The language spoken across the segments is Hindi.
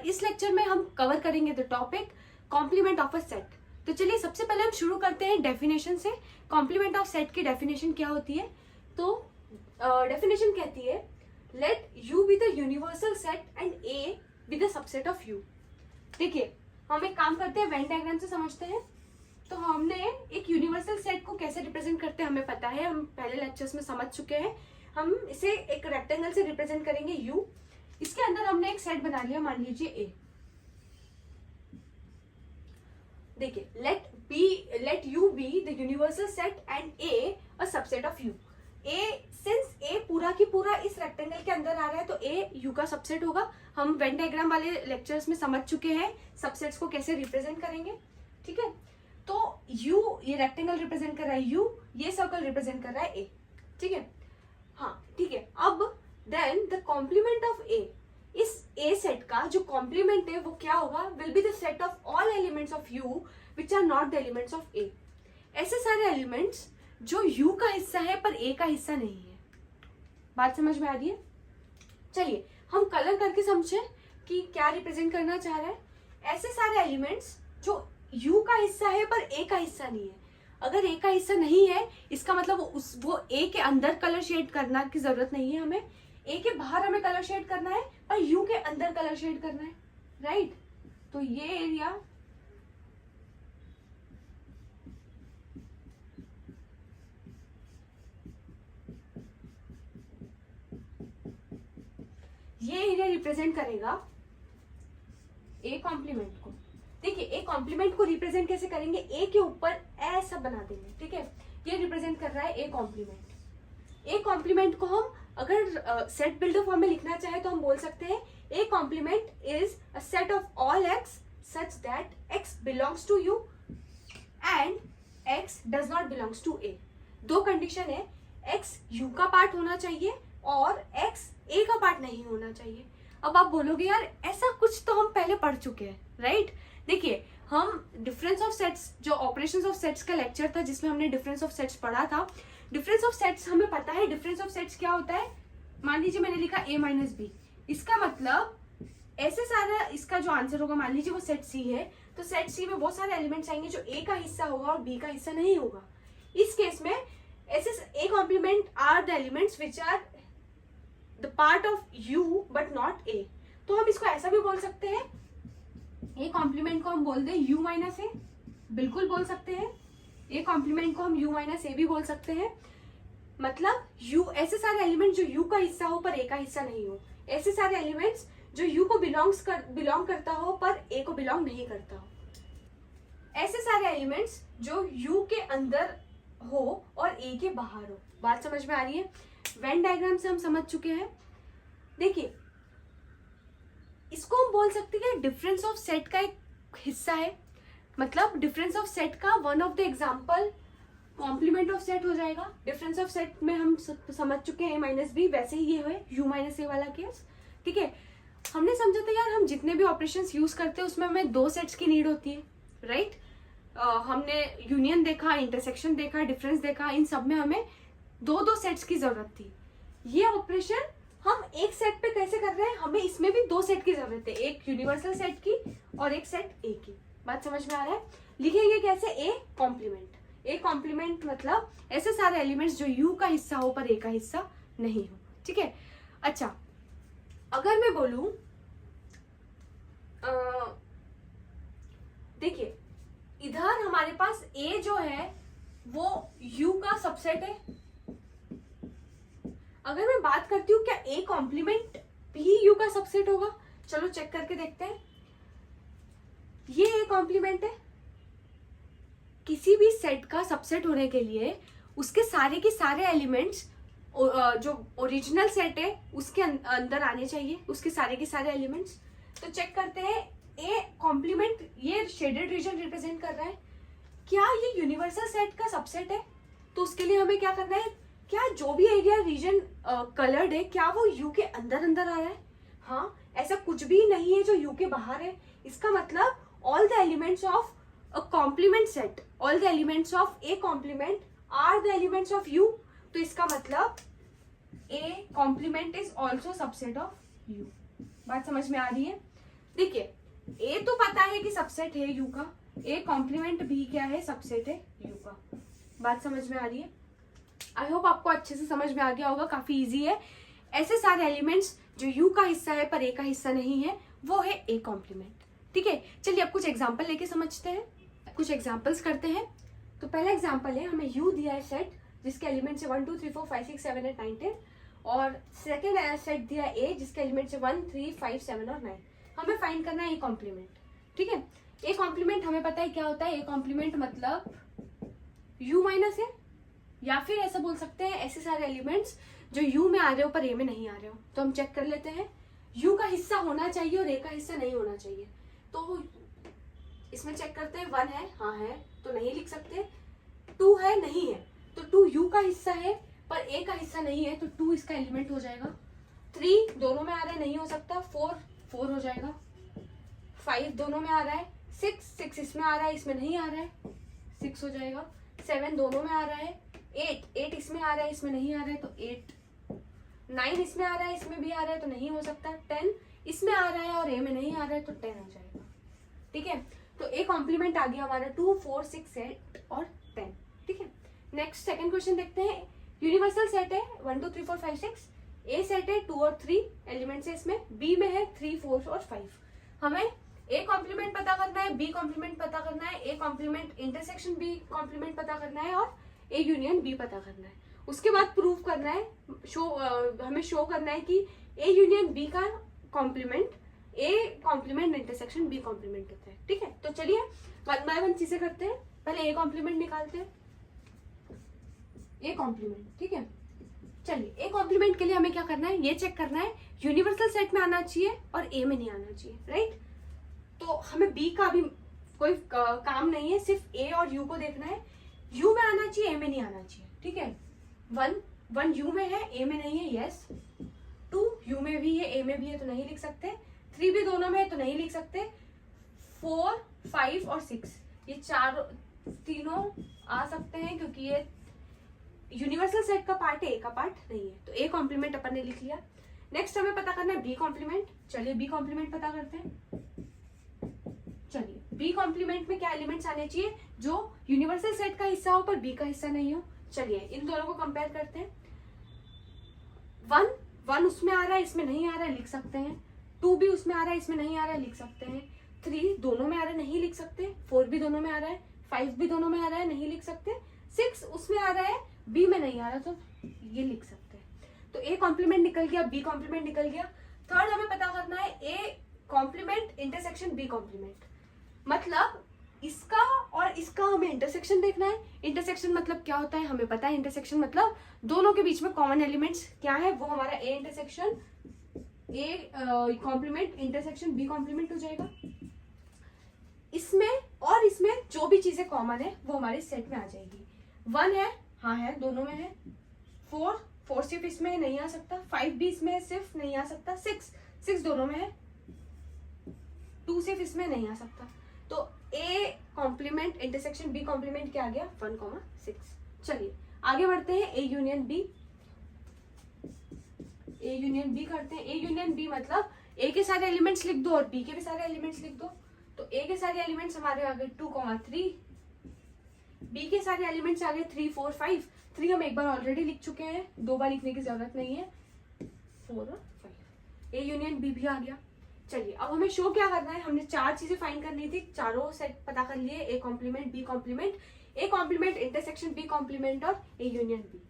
इस लेक्चर में हम कवर करेंगे the topic complement of a set. तो चलिए सबसे पहले हम शुरू करते हैं डेफिनेशन से। कॉम्प्लीमेंट ऑफ सेट की डेफिनेशन क्या होती है? तो डेफिनेशन कहती है late U be the universal set and A be the subset of you. देखिए हम एक काम करते हैं, वेन डायग्राम से समझते हैं। तो हमने एक यूनिवर्सल सेट को कैसे रिप्रेजेंट करते हैं हमें पता है, हम पहले लेक्चर्स में समझ चुके हैं। हम इसे एक रेक्टेंगल से रिप्रेजेंट करेंगे यू। इसके अंदर हमने एक सेट बना लिया, मान लीजिए ए। देखिए let U be the universal set and A a subset of U. Since A पूरा की पूरा इस रेक्टेंगल के अंदर आ रहा है तो ए यू का सबसेट होगा। हम वेन डायग्राम वाले लेक्चर्स में समझ चुके हैं सबसेट्स को कैसे रिप्रेजेंट करेंगे, ठीक है। तो यू ये रेक्टेंगल रिप्रेजेंट कर रहा है यू, ये सर्कल रिप्रेजेंट कर रहा है ए, ठीक है। हाँ ठीक है। अब देन द कॉम्प्लीमेंट ऑफ ए, इस ए सेट का जो कॉम्प्लीमेंट है वो क्या होगा? Will be the set of all elements of U which are not the elements of A. ऐसे सारे एलिमेंट्स जो यू का हिस्सा है पर ए का हिस्सा नहीं है। बात समझ में आ रही है? चलिए हम कलर करके समझे कि क्या रिप्रेजेंट करना चाह रहा है। ऐसे सारे एलिमेंट्स जो यू का हिस्सा है पर ए का हिस्सा नहीं है। अगर ए का हिस्सा नहीं है इसका मतलब वो ए के अंदर कलर शेड करना की जरूरत नहीं है हमें। ए के बाहर हमें कलर शेड करना है और यू के अंदर कलर शेड करना है, राइट। तो ये एरिया रिप्रेजेंट करेगा ए कॉम्प्लीमेंट को। देखिए ए कॉम्प्लीमेंट को रिप्रेजेंट कैसे करेंगे? ए के ऊपर ऐसा बना देंगे, ठीक है। ये रिप्रेजेंट कर रहा है ए कॉम्प्लीमेंट। ए कॉम्प्लीमेंट को हम अगर सेट बिल्डर फॉर्म में लिखना चाहे तो हम बोल सकते हैं A complement is a set of all X such that X belongs to U and X does not belongs to A. दो कंडीशन है, एक्स यू का पार्ट होना चाहिए और एक्स ए का पार्ट नहीं होना चाहिए। अब आप बोलोगे यार ऐसा कुछ तो हम पहले पढ़ चुके हैं, राइट। देखिए हम डिफरेंस ऑफ सेट्स, जो ऑपरेशंस ऑफ सेट्स का लेक्चर था जिसमें हमने डिफरेंस ऑफ सेट्स पढ़ा था। डिफरेंस ऑफ सेट्स हमें पता है, डिफरेंस ऑफ सेट्स क्या होता है। मान लीजिए मैंने लिखा a माइनस बी, इसका मतलब ऐसे सारा इसका जो आंसर होगा, मान लीजिए वो सेट सी है तो सेट सी में बहुत सारे एलिमेंट्स आएंगे जो a का हिस्सा होगा और b का हिस्सा नहीं होगा। इस केस में ऐसे a complement are the elements which are the part of u but not a। तो हम इसको ऐसा भी बोल सकते हैं, ए कॉम्प्लीमेंट को हम बोल दे u माइनस ए, बिल्कुल बोल सकते हैं। ए कॉम्प्लीमेंट को हम u माइनस ए भी बोल सकते हैं। मतलब u ऐसे सारे एलिमेंट जो u का हिस्सा हो पर a का हिस्सा नहीं हो। ऐसे सारे एलिमेंट्स जो u को बिलोंग करता हो पर a को बिलोंग नहीं करता हो। ऐसे सारे एलिमेंट्स जो u के अंदर हो और a के बाहर हो। बात समझ में आ रही है? वेन डायग्राम से हम समझ चुके हैं। देखिए इसको हम बोल सकते हैं डिफरेंस ऑफ सेट का एक हिस्सा है। मतलब डिफरेंस ऑफ सेट का one of the example complement of set हो जाएगा। डिफरेंस ऑफ सेट में हम समझ चुके हैं माइनस बी, वैसे ही ये है यू माइनस ए वाला केस, ठीक है। हमने समझा था यार हम जितने भी ऑपरेशंस यूज करते हैं उसमें हमें दो सेट्स की नीड होती है, राइट। हमने यूनियन देखा, इंटरसेक्शन देखा, डिफरेंस देखा, इन सब में हमें दो दो सेट्स की जरूरत थी। ये ऑपरेशन हम एक सेट पे कैसे कर रहे हैं? हमें इसमें भी दो सेट की जरूरत है, एक यूनिवर्सल सेट की और एक सेट ए की। बात समझ में आ रहा है? लिखेंगे कैसे? A complement. ए कॉम्प्लीमेंट मतलब ऐसे सारे एलिमेंट्स जो यू का हिस्सा हो पर ए का हिस्सा नहीं हो, ठीक है। अच्छा अगर मैं बोलूं देखिए इधर हमारे पास ए जो है वो यू का सबसेट है। अगर मैं बात करती हूँ क्या ए कॉम्प्लीमेंट भी यू का सबसेट होगा? चलो चेक करके देखते हैं। ये ए कॉम्प्लीमेंट है। किसी भी सेट का सबसेट होने के लिए उसके सारे के सारे एलिमेंट्स जो ओरिजिनल सेट है उसके अंदर आने चाहिए, उसके सारे के सारे एलिमेंट्स। तो चेक करते हैं ए कॉम्प्लीमेंट, ये शेडेड रीजन रिप्रेजेंट कर रहा है, क्या ये यूनिवर्सल सेट का सबसेट है? तो उसके लिए हमें क्या करना है, क्या जो भी एरिया रीजन कलर्ड है क्या वो यू के अंदर अंदर आ रहा है? हाँ, ऐसा कुछ भी नहीं है जो यू के बाहर है। इसका मतलब all the elements of a complement set, all the elements of A complement are the elements of U. तो इसका मतलब A complement is also subset of U. बात समझ में आ रही है? देखिए ए तो पता है कि सबसेट है यू का, ए कॉम्प्लीमेंट बी क्या है, सबसेट है यू का। बात समझ में आ रही है? आई होप आपको अच्छे से समझ में आ गया होगा, काफी इजी है। ऐसे सारे एलिमेंट्स जो यू का हिस्सा है पर ए का हिस्सा नहीं है वो है ए कॉम्प्लीमेंट। ठीक है, चलिए अब कुछ एग्जांपल लेके समझते हैं, कुछ एग्जांपल्स करते हैं। तो पहला एग्जांपल है, हमें यू दिया है सेट जिसके एलिमेंट्स है 1 2 3 4 5 6 7 8 9 10, और सेकेंड सेट दिया ए जिसके एलिमेंट्स है 1 3 5 7 और 9। हमें फाइंड करना है ए कॉम्प्लीमेंट। ठीक है, ए कॉम्प्लीमेंट हमें पता है क्या होता है, ए कॉम्प्लीमेंट मतलब यू माइनस ए, या फिर ऐसा बोल सकते हैं ऐसे सारे एलिमेंट्स जो यू में आ रहे हो पर ए में नहीं आ रहे हो। तो हम चेक कर लेते हैं, यू का हिस्सा होना चाहिए और ए का हिस्सा नहीं होना चाहिए। तो इसमें चेक करते हैं, 1 है, हाँ है, तो नहीं लिख सकते। 2 है, नहीं है, तो 2 यू का हिस्सा है पर ए का हिस्सा नहीं है, तो 2 इसका एलिमेंट हो जाएगा। 3 दोनों में आ रहा है, नहीं हो सकता। 4 हो जाएगा। 5 दोनों में आ रहा है। 6 इसमें आ रहा है, इसमें नहीं आ रहा है, 6 हो जाएगा। 7 दोनों में आ रहा है। 8 इसमें आ रहा है, इसमें नहीं आ रहा है, तो 8। 9 इसमें आ रहा है, इसमें भी आ रहा है, तो नहीं हो सकता। 10 इसमें आ रहा है और ए में नहीं आ रहा है, तो 10 हो जाएगा। ठीक है, तो ए कॉम्प्लीमेंट आ गया हमारा 2 4 6 8 और 10। ठीक है, नेक्स्ट सेकंड क्वेश्चन देखते हैं। यूनिवर्सल सेट है 1 2 3 4 5 6, ए सेट है 2 और 3 एलिमेंट्स है इसमें, बी में है 3 4 और 5। हमें ए कॉम्प्लीमेंट पता करना है, बी कॉम्प्लीमेंट पता करना है, A complement intersection B complement पता करना है और ए यूनियन बी पता करना है। उसके बाद प्रूव करना है, हमें शो करना है कि ए यूनियन बी का complement A complement intersection B complement होता है। ठीक है, तो चलिए 1 बाय 1 चीजें करते हैं। पहले ए कॉम्प्लीमेंट निकालते हैं, ए कॉम्प्लीमेंट। ठीक है, चलिए ए कॉम्प्लीमेंट के लिए हमें क्या करना है, ये चेक करना है यूनिवर्सल सेट में आना चाहिए और ए में नहीं आना चाहिए, राइट। तो हमें बी का भी कोई काम नहीं है, सिर्फ ए और यू को देखना है। यू में आना चाहिए, ए में नहीं आना चाहिए। ठीक है, 1 यू में है, ए में नहीं है, यस। 2 यू में भी है, ए में भी है, तो नहीं लिख सकते। 3 भी दोनों में है, तो नहीं लिख सकते। 4 5 और 6 ये तीनों आ सकते हैं क्योंकि ये यूनिवर्सल सेट का पार्ट है, ए का पार्ट नहीं है। तो ए कॉम्प्लीमेंट अपन ने लिख लिया। नेक्स्ट हमें पता करना है बी कॉम्प्लीमेंट। चलिए बी कॉम्प्लीमेंट पता करते हैं। चलिए बी कॉम्प्लीमेंट में क्या एलिमेंट्स आने चाहिए जो यूनिवर्सल सेट का हिस्सा हो पर बी का हिस्सा नहीं हो। चलिए इन दोनों को कंपेयर करते हैं। 1 उसमें आ रहा है, इसमें नहीं आ रहा है, लिख सकते हैं। 2 भी उसमें आ रहा है, इसमें नहीं आ रहा है, लिख सकते हैं। 3 दोनों में आ रहा है, नहीं लिख सकते। 4 भी दोनों में आ रहा है, 5 भी दोनों में आ रहा है, नहीं लिख सकते। 6 उसमें आ रहा है, बी में नहीं आ रहा, तो ये लिख सकते हैं। तो ए कॉम्प्लीमेंट निकल गया, बी कॉम्प्लीमेंट निकल गया। थर्ड हमें पता करना है A complement intersection B complement, मतलब इसका और इसका हमें इंटरसेक्शन देखना है। इंटरसेक्शन मतलब क्या होता है हमें पता है, इंटरसेक्शन मतलब दोनों के बीच में कॉमन एलिमेंट्स क्या है, वो हमारा A intersection A complement intersection B complement हो जाएगा। इसमें और इसमें जो भी चीजें कॉमन है वो हमारे सेट में आ जाएगी। 1 है, हाँ है, दोनों में है। 4 सिर्फ इसमें नहीं आ सकता। 5 भी इसमें सिर्फ नहीं आ सकता। 6 दोनों में है। 2 सिर्फ इसमें नहीं आ सकता। तो A complement intersection B complement क्या आ गया, 1,6। चलिए आगे बढ़ते हैं। A union B, A union B करते हैं। ए यूनियन बी मतलब ए के सारे एलिमेंट्स लिख दो और बी के भी सारे एलिमेंट्स लिख दो। तो ए के सारे एलिमेंट्स हमारे आ गए 2,3, बी के सारे एलिमेंट्स आ गए 3 4 5। 3 हम एक बार ऑलरेडी लिख चुके हैं, 2 बार लिखने की जरूरत नहीं है। 4 और 5, ए यूनियन बी भी आ गया। चलिए अब हमें शो क्या करना है, हमने 4 चीजें फाइंड करनी थी, चारों सेट पता कर लिए। A complement B complement, A complement intersection B complement और ए यूनियन बी।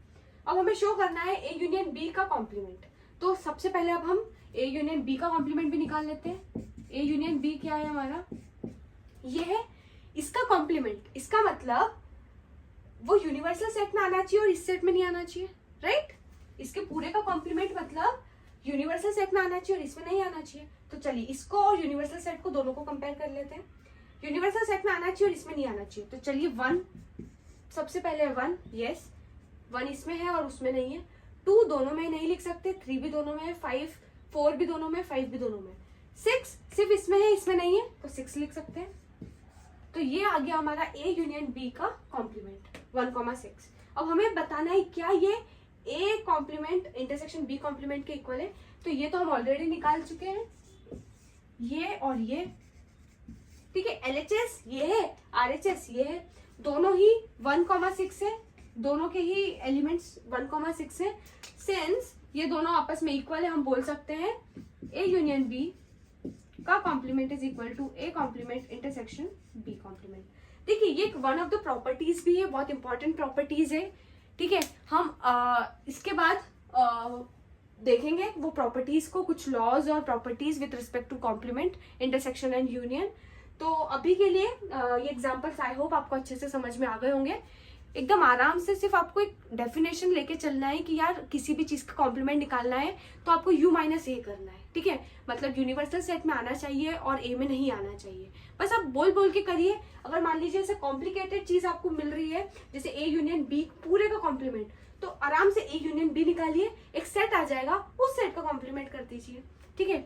अब हमें शो करना है ए यूनियन बी का कॉम्प्लीमेंट। तो सबसे पहले अब हम ए यूनियन बी का कॉम्प्लीमेंट भी निकाल लेते हैं। ए यूनियन बी क्या है हमारा, ये है इसका कॉम्प्लीमेंट। इसका मतलब वो यूनिवर्सल सेट में आना चाहिए और इस सेट में नहीं आना चाहिए, राइट। इसके पूरे का कॉम्प्लीमेंट मतलब यूनिवर्सल सेट में आना चाहिए और इसमें नहीं आना चाहिए। तो चलिए इसको और यूनिवर्सल सेट को दोनों को कंपेयर कर लेते हैं। यूनिवर्सल सेट में आना चाहिए और इसमें नहीं आना चाहिए। तो चलिए 1 सबसे पहले 1, यस 1 इसमें है और उसमें नहीं है। 2 दोनों में नहीं लिख सकते, 3 भी दोनों में है, 4 भी दोनों में, 5 भी दोनों में। 6 सिर्फ इसमें है, इसमें नहीं है, तो 6 लिख सकते हैं। तो ये आ गया हमारा ए यूनियन बी का कॉम्प्लीमेंट 1,6। अब हमें बताना है क्या ये A complement intersection B complement के इक्वल है। तो ये तो हम ऑलरेडी निकाल चुके हैं। ये और ये, ठीक है। LHS ये है, RHS ये है, दोनों ही 1,6 है, दोनों के ही एलिमेंट्स 1,6 है। सिंस ये दोनों आपस में इक्वल है, हम बोल सकते हैं A यूनियन B का complement is equal to A complement intersection B complement. देखिए ये वन ऑफ द प्रॉपर्टीज भी है, बहुत इंपॉर्टेंट प्रॉपर्टीज है, ठीक है। हम इसके बाद देखेंगे वो प्रॉपर्टीज को, कुछ लॉज और properties with respect to complement, intersection and union. तो अभी के लिए ये एग्जांपल्स आई होप आपको अच्छे से समझ में आ गए होंगे। एकदम आराम से सिर्फ आपको एक डेफिनेशन लेके चलना है कि यार किसी भी चीज का कॉम्प्लीमेंट निकालना है तो आपको U माइनस A करना है, ठीक है। मतलब यूनिवर्सल सेट में आना चाहिए और A में नहीं आना चाहिए, बस आप बोल बोल के करिए। अगर मान लीजिए ऐसे कॉम्प्लिकेटेड चीज आपको मिल रही है जैसे A यूनियन B पूरे का कॉम्प्लीमेंट, तो आराम से A यूनियन B निकालिए, एक सेट आ जाएगा, उस सेट का कॉम्प्लीमेंट कर दीजिए, ठीक है।